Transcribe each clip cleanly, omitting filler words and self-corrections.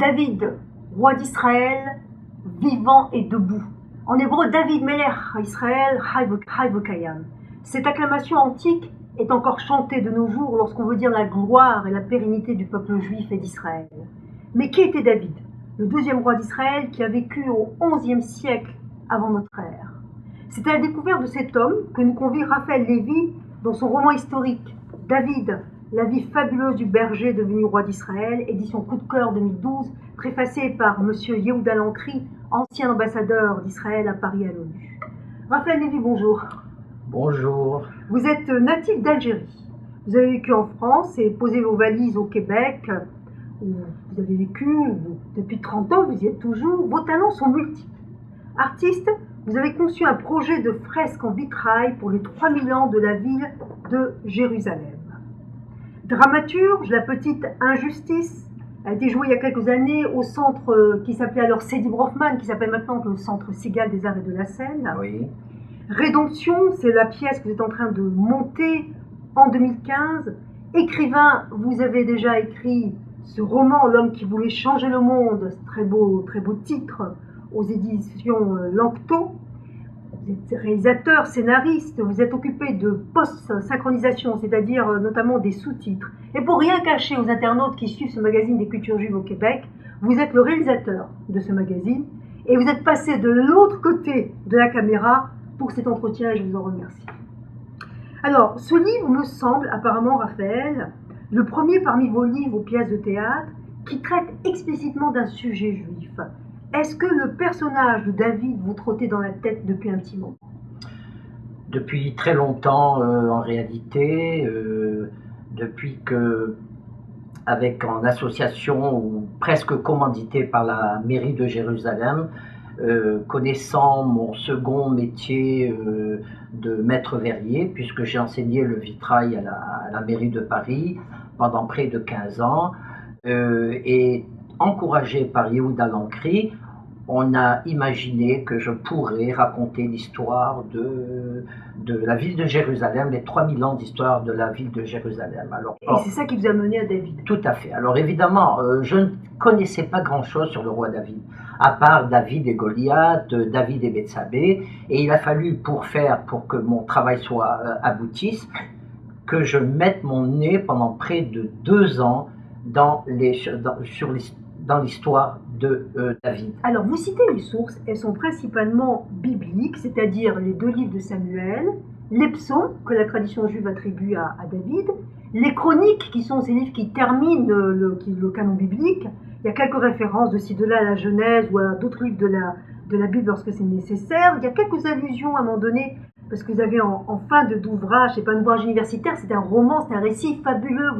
David, roi d'Israël, vivant et debout. En hébreu, David Melech Israël Chai V'Kayam. Cette acclamation antique est encore chantée de nos jours lorsqu'on veut dire la gloire et la pérennité du peuple juif et d'Israël. Mais qui était David, le deuxième roi d'Israël qui a vécu au XIe siècle avant notre ère? C'est à la découverte de cet homme que nous convie Raphaël Lévy dans son roman historique David, la vie fabuleuse du berger devenu roi d'Israël, édition Coup de cœur 2012, préfacé par M. Yehuda Lancry, ancien ambassadeur d'Israël à Paris à l'ONU. Raphaël Lévy, bonjour. Bonjour. Vous êtes natif d'Algérie. Vous avez vécu en France et posé vos valises au Québec, où vous avez vécu depuis 30 ans, vous y êtes toujours. Vos talents sont multiples. Artiste, vous avez conçu un projet de fresque en vitrail pour les 3000 ans de la ville de Jérusalem. Dramaturge, la petite Injustice a été jouée il y a quelques années au centre qui s'appelait alors Sedi Brofman, qui s'appelle maintenant le Centre Sigal des Arts et de la Scène. Oui. Rédemption, c'est la pièce que vous êtes en train de monter en 2015. Écrivain, vous avez déjà écrit ce roman, L'homme qui voulait changer le monde, très beau titre, aux éditions Lanctot. Vous êtes réalisateur, scénariste, vous êtes occupé de post-synchronisation, c'est-à-dire notamment des sous-titres. Et pour rien cacher aux internautes qui suivent ce magazine des cultures juives au Québec, vous êtes le réalisateur de ce magazine et vous êtes passé de l'autre côté de la caméra pour cet entretien et je vous en remercie. Alors, ce livre me semble, apparemment Raphaël, le premier parmi vos livres ou pièces de théâtre qui traite explicitement d'un sujet juif. Est-ce que le personnage de David vous trottait dans la tête depuis un petit moment? Depuis très longtemps, en réalité, depuis que, en association ou presque commandité par la mairie de Jérusalem, connaissant mon second métier de maître verrier, puisque j'ai enseigné le vitrail à la mairie de Paris pendant près de 15 ans, et encouragé par Yehuda Lancry, on a imaginé que je pourrais raconter l'histoire de la ville de Jérusalem, les 3000 ans d'histoire de la ville de Jérusalem. Alors, et c'est ça qui vous a mené à David? Tout à fait. Alors évidemment, je ne connaissais pas grand-chose sur le roi David, à part David et Goliath, David et Bethsabée, et il a fallu pour que mon travail soit aboutisse, que je mette mon nez pendant près de 2 ans dans l'histoire de David. Alors, vous citez les sources, elles sont principalement bibliques, c'est-à-dire les 2 livres de Samuel, les psaumes que la tradition juive attribue à David, les chroniques qui sont ces livres qui terminent le canon biblique. Il y a quelques références de ci, de là à la Genèse ou à d'autres livres de la Bible lorsque c'est nécessaire. Il y a quelques allusions à un moment donné, parce que vous avez en fin d'ouvrage, c'est pas un ouvrage universitaire, c'est un roman, c'est un récit fabuleux,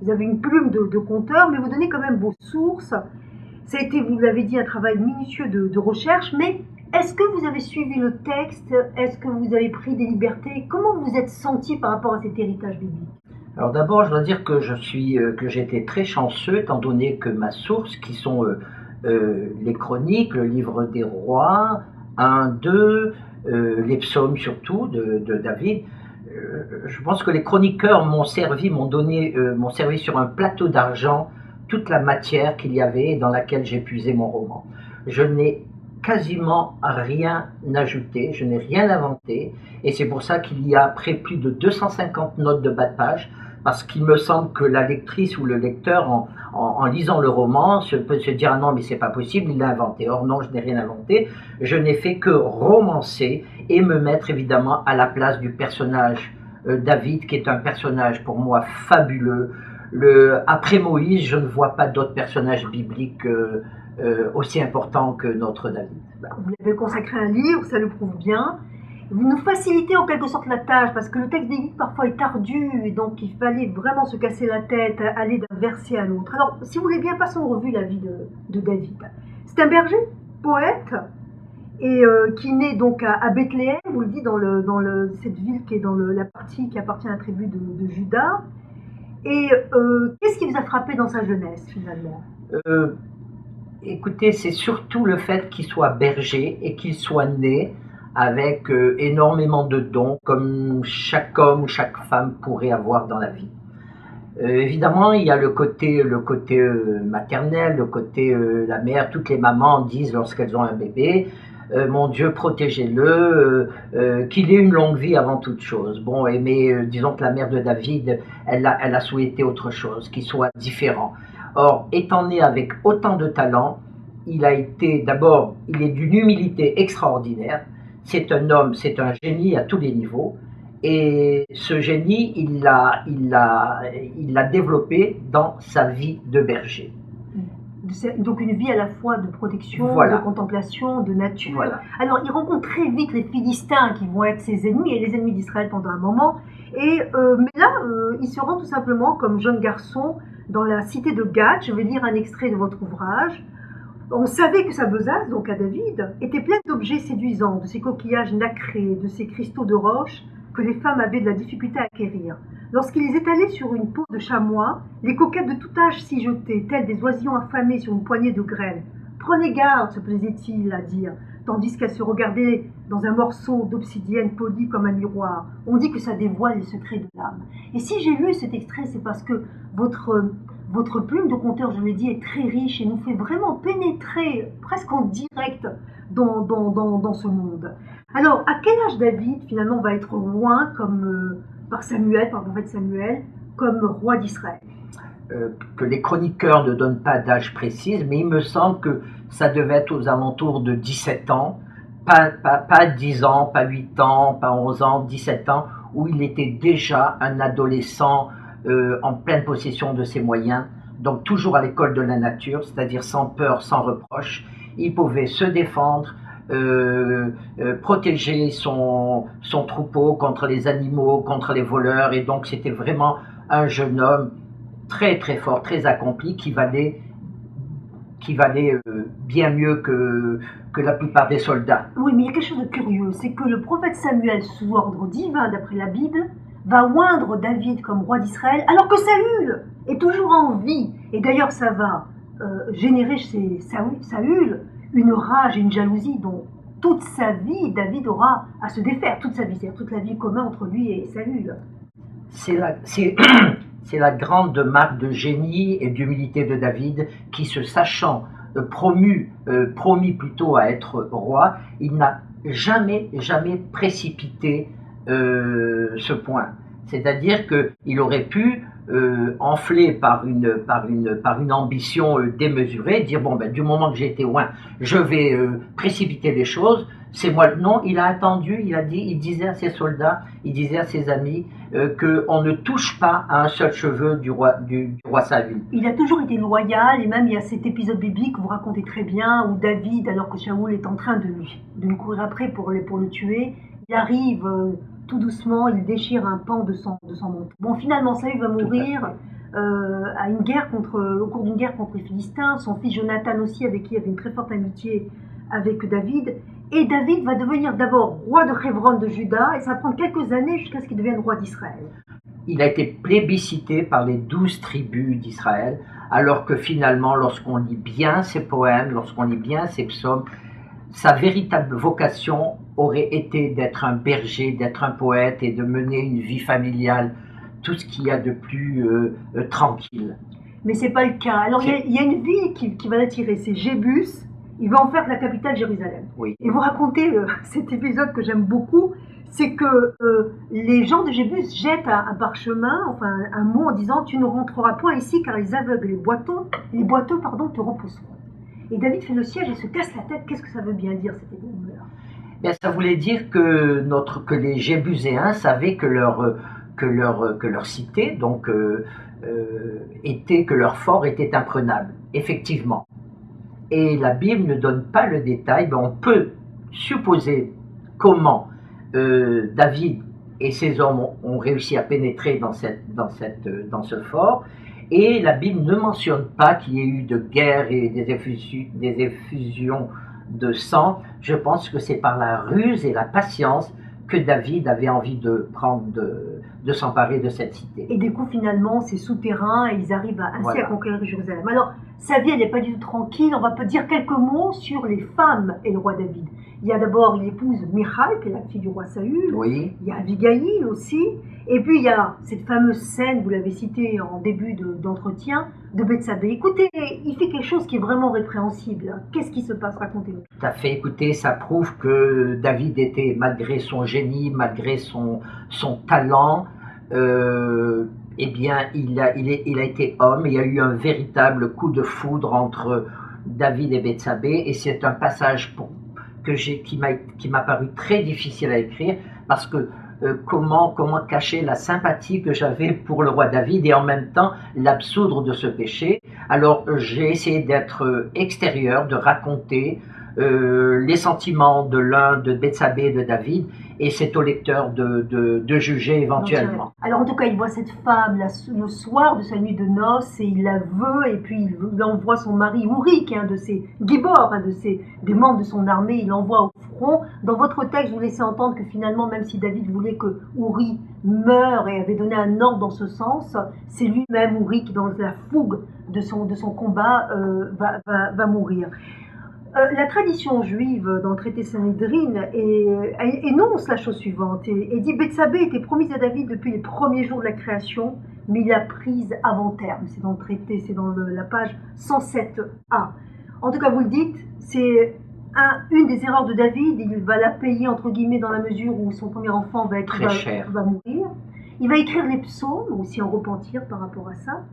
vous avez une plume de conteur, mais vous donnez quand même vos sources. Ça a été, vous l'avez dit, un travail minutieux de recherche, mais est-ce que vous avez suivi le texte? Est-ce que vous avez pris des libertés? Comment vous vous êtes senti par rapport à cet héritage biblique? Alors d'abord, je dois dire que j'ai été très chanceux, étant donné que ma source, qui sont les chroniques, le livre des rois, 1, 2, les psaumes surtout de David, je pense que les chroniqueurs m'ont servi sur un plateau d'argent toute la matière qu'il y avait dans laquelle j'ai puisé mon roman. Je n'ai quasiment rien ajouté, je n'ai rien inventé, et c'est pour ça qu'il y a après plus de 250 notes de bas de page, parce qu'il me semble que la lectrice ou le lecteur, en lisant le roman, peut se dire « Ah non, mais c'est pas possible, il l'a inventé ». Or non, je n'ai rien inventé, je n'ai fait que romancer et me mettre évidemment à la place du personnage David, qui est un personnage pour moi fabuleux. Après Moïse, je ne vois pas d'autres personnages bibliques aussi importants que notre David. Vous l'avez consacré un livre, ça le prouve bien. Vous nous facilitez en quelque sorte la tâche, parce que le texte des livres parfois est ardu, et donc il fallait vraiment se casser la tête, aller d'un verset à l'autre. Alors, si vous voulez bien, passons en revue la vie de David. C'est un berger, poète, et qui naît donc à Bethléem, vous le dites, cette ville qui est dans la partie qui appartient à la tribu de Juda. Et qu'est-ce qui vous a frappé dans sa jeunesse, finalement? Écoutez, c'est surtout le fait qu'il soit berger et qu'il soit né avec énormément de dons, comme chaque homme ou chaque femme pourrait avoir dans la vie. Évidemment, il y a le côté maternel, le côté la mère. Toutes les mamans disent lorsqu'elles ont un bébé, mon Dieu, protégez-le, qu'il ait une longue vie avant toute chose. Bon, mais disons que la mère de David, elle a souhaité autre chose, qu'il soit différent. Or, étant né avec autant de talent, il a été d'abord, il est d'une humilité extraordinaire. C'est un homme, c'est un génie à tous les niveaux. Et ce génie, il l'a développé dans sa vie de berger. Donc une vie à la fois de protection, Voilà. de contemplation, de nature. Voilà. Alors il rencontre très vite les Philistins qui vont être ses ennemis et les ennemis d'Israël pendant un moment. Mais là, il se rend tout simplement comme jeune garçon dans la cité de Gath. Je vais lire un extrait de votre ouvrage. On savait que sa besace, donc à David, était pleine d'objets séduisants, de ces coquillages nacrés, de ces cristaux de roche que les femmes avaient de la difficulté à acquérir. Lorsqu'il les étalait sur une peau de chamois, les coquettes de tout âge s'y jetaient, telles des oisillons affamés sur une poignée de grêle. Prenez garde, se plaisait-il à dire, tandis qu'elle se regardait dans un morceau d'obsidienne poli comme un miroir. On dit que ça dévoile les secrets de l'âme. Et si j'ai lu cet extrait, c'est parce que votre plume de conteur, je l'ai dit, est très riche et nous fait vraiment pénétrer presque en direct dans ce monde. Alors, à quel âge David, finalement, va être loin par le prophète Samuel, comme roi d'Israël? Que les chroniqueurs ne donnent pas d'âge précis, mais il me semble que ça devait être aux alentours de 17 ans, pas 10 ans, pas 8 ans, pas 11 ans, 17 ans, où il était déjà un adolescent en pleine possession de ses moyens, donc toujours à l'école de la nature, c'est-à-dire sans peur, sans reproche. Il pouvait se défendre, protéger son troupeau contre les animaux, contre les voleurs, et donc c'était vraiment un jeune homme très très fort, très accompli, qui valait bien mieux que la plupart des soldats. Oui, mais il y a quelque chose de curieux, c'est que le prophète Samuel, sous ordre divin d'après la Bible, va oindre David comme roi d'Israël, alors que Saül est toujours en vie. Et d'ailleurs, ça va générer chez Saül une rage et une jalousie dont toute sa vie, David aura à se défaire, toute sa vie, c'est-à-dire toute la vie commune entre lui et Saül. C'est la grande marque de génie et d'humilité de David qui, se sachant promis plutôt à être roi, il n'a jamais précipité ce point. C'est-à-dire qu'il aurait pu enflé par une ambition démesurée, dire bon ben du moment que j'ai été loin, je vais précipiter les choses. C'est moi. Non, il a attendu, il disait à ses soldats, il disait à ses amis qu'on ne touche pas à un seul cheveu du roi Saül. Il a toujours été loyal, et même il y a cet épisode biblique que vous racontez très bien, où David, alors que Shaoul est en train de lui courir après pour le tuer, il arrive tout doucement, il déchire un pan de son manteau. Bon, finalement, Saül va mourir au cours d'une guerre contre les Philistins. Son fils Jonathan aussi, avec qui il avait une très forte amitié avec David. Et David va devenir d'abord roi de Hebron de Juda, et ça va prendre quelques années jusqu'à ce qu'il devienne roi d'Israël. Il a été plébiscité par les 12 tribus d'Israël, alors que finalement, lorsqu'on lit bien ses poèmes, lorsqu'on lit bien ses psaumes, sa véritable vocation aurait été d'être un berger, d'être un poète et de mener une vie familiale, tout ce qu'il y a de plus tranquille. Mais c'est pas le cas. Alors il y a une ville qui va l'attirer, c'est Jébus. Il va en faire la capitale Jérusalem. Oui. Et vous racontez cet épisode que j'aime beaucoup, c'est que les gens de Jébus jettent un parchemin, enfin un mot en disant « Tu ne rentreras point ici car les aveugles et les boiteux te repousseront ». Et David fait le siège et se casse la tête. Qu'est-ce que ça veut bien dire cette énigme-là? Bien, ça voulait dire que les Jébuséens savaient que leur cité, donc que leur fort était imprenable, effectivement. Et la Bible ne donne pas le détail, mais on peut supposer comment David et ses hommes ont réussi à pénétrer dans ce fort. Et la Bible ne mentionne pas qu'il y ait eu de guerre et des effusions de sang. Je pense que c'est par la ruse et la patience que David avait envie de s'emparer de cette cité. Et du coup, finalement, c'est souterrain et ils arrivent ainsi à conquérir Jérusalem. Alors, sa vie, elle n'est pas du tout tranquille. On va peut dire quelques mots sur les femmes et le roi David. Il y a d'abord, il épouse Michal, qui est la fille du roi Saül. Oui, Il y a Abigail aussi. Et puis il y a cette fameuse scène, vous l'avez citée en début d'entretien, de Bethsabée. Écoutez, il fait quelque chose qui est vraiment répréhensible. Qu'est-ce qui se passe? Racontez-nous. tout à fait. Écoutez, ça prouve que David était, malgré son génie, malgré son talent, eh bien, il a été homme. Il y a eu un véritable coup de foudre entre David et Bethsabée. Et c'est un passage qui m'a paru très difficile à écrire parce que comment cacher la sympathie que j'avais pour le roi David et en même temps l'absoudre de ce péché. Alors j'ai essayé d'être extérieur, de raconter les sentiments de Bethsabée et de David, et c'est au lecteur de juger éventuellement. Alors en tout cas, il voit cette femme le soir de sa nuit de noces et il la veut, et puis il envoie son mari Uri, qui est un de ses gibors, des membres de son armée, il l'envoie au front. Dans votre texte, vous laissez entendre que finalement, même si David voulait que Uri meure et avait donné un ordre dans ce sens, c'est lui-même, Uri, qui dans la fougue de son combat va mourir. La tradition juive dans le traité Sanhédrin énonce la chose suivante et dit: Bethsabée était promise à David depuis les premiers jours de la création, mais il l'a prise avant terme. C'est dans le traité, c'est dans la page 107a. En tout cas, vous le dites, c'est une des erreurs de David. Il va la payer entre guillemets dans la mesure où son premier enfant va mourir. Il va écrire les psaumes, aussi en repentir par rapport à ça.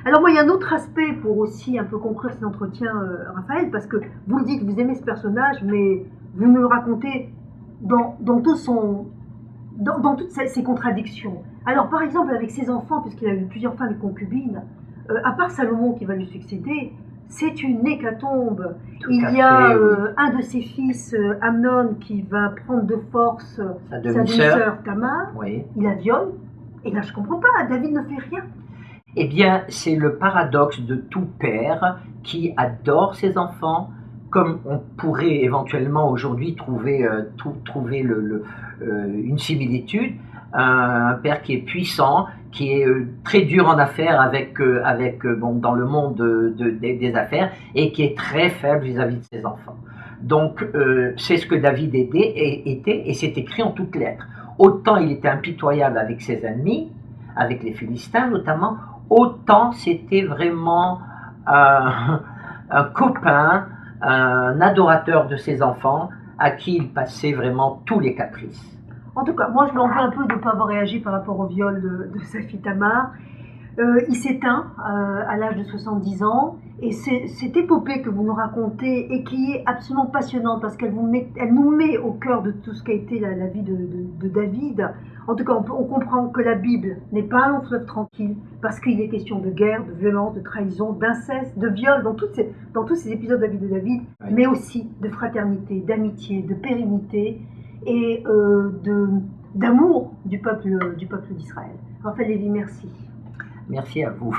Alors moi, il y a un autre aspect pour aussi un peu conclure cet entretien, Raphaël, parce que vous le dites, vous aimez ce personnage, mais vous me le racontez dans toutes ces contradictions. Alors par exemple, avec ses enfants, puisqu'il a eu plusieurs femmes et concubines, à part Salomon qui va lui succéder, c'est une hécatombe. Il y a un de ses fils, Amnon, qui va prendre de force sa demi-sœur Tamar. Oui. Il la viole. Et là, je comprends pas, David ne fait rien. Eh bien, c'est le paradoxe de tout père qui adore ses enfants, comme on pourrait éventuellement aujourd'hui trouver une similitude. Un père qui est puissant, qui est très dur en affaires dans le monde des affaires, et qui est très faible vis-à-vis de ses enfants. Donc, c'est ce que David était, et c'est écrit en toutes lettres. Autant il était impitoyable avec ses ennemis, avec les Philistins notamment, autant c'était vraiment un copain, un adorateur de ses enfants, à qui il passait vraiment tous les caprices. En tout cas, moi je l'en veux un peu de ne pas avoir réagi par rapport au viol de sa fille Tamar. Il s'éteint à l'âge de 70 ans, et cette épopée que vous nous racontez et qui est absolument passionnante parce qu'elle nous met au cœur de tout ce qu'a été la vie de David. En tout cas, on comprend que la Bible n'est pas un long fleuve tranquille parce qu'il est question de guerre, de violence, de trahison, d'inceste, de viol dans tous ces épisodes de la vie de David, oui. Mais aussi de fraternité, d'amitié, de pérennité et d'amour du peuple d'Israël. Raphaël Lévy, merci. Merci à vous.